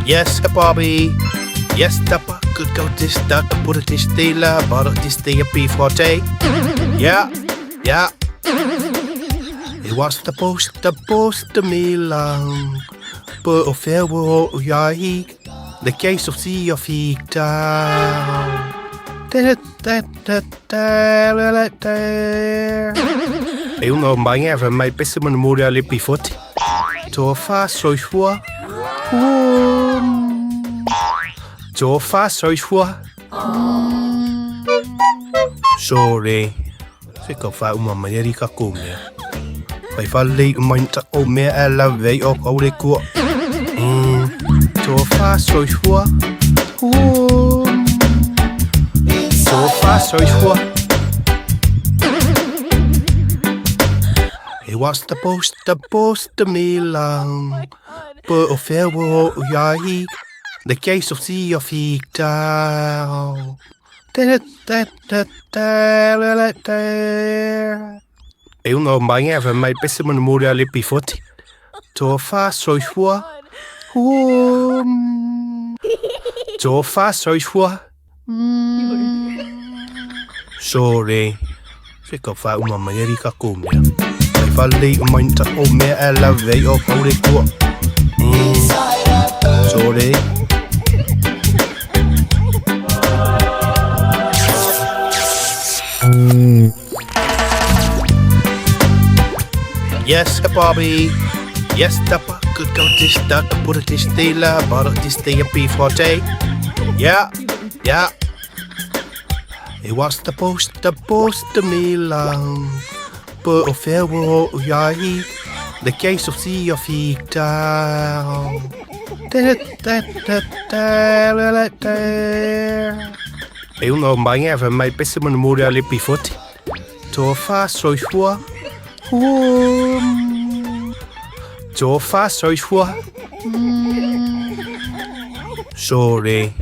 Yes, Bobby. Yes, dapper. Good go this, that, put it this dealer, but this day UP4O. Yeah. It was the post to me long. But of farewell, yeah, the case of Sia Figiel. Eu não banhava, mas pensa no muro ali pifote. Tô fácil, sua. Tô fácil, sua. Sorry. Você que faz uma maneira de Kakou, né? Vai falar muito o meu ela veio ao recu. Tô fácil, sua. Tô fácil, sua. It was the post to me long. But of farewell, yeah, the case of Sia Figiel. Eu não banhava, mas pensa no muro ali pifote. Tô fácil, sua. Tô fácil, sua. Sorry. Você que faz uma maneira de Kakou, né? Vai falar muito o meu ela veio ao recu. Sorry. Yes, Bobby. Yes, dapper. Good go this, that, put it this dealer, but this day UP4O. Yeah. It was the post to me long. But of farewell, yeah, the case of Sia Figiel. Eu não banhava, mas pensa no muro ali pifote. Tô fácil, sua. Tô fácil, sua. Sorry.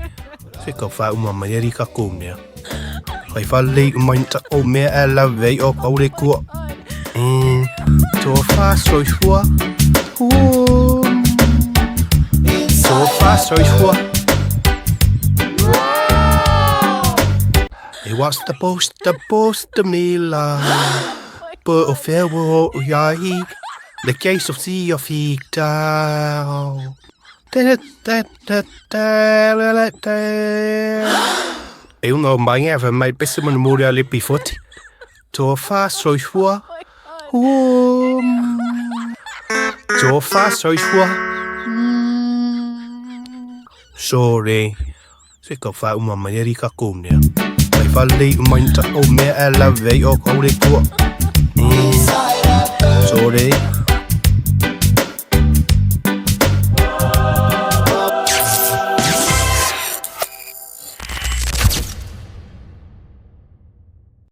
Você que faz uma maneira de Kakou, né? Vai falar muito o meu ela veio ao recu. Tô fácil, sua. Tô fácil, sua. It was the post to me long. But of farewell, yeah, the case of Sia Figiel. Eu não banhava, mas pensa no muro ali pifote. Tô fácil, sua. Tô fácil, sua. Sorry. Você que faz uma maneira de Kakou, né? Vai falar muito o meu ela veio ao recu. Sorry.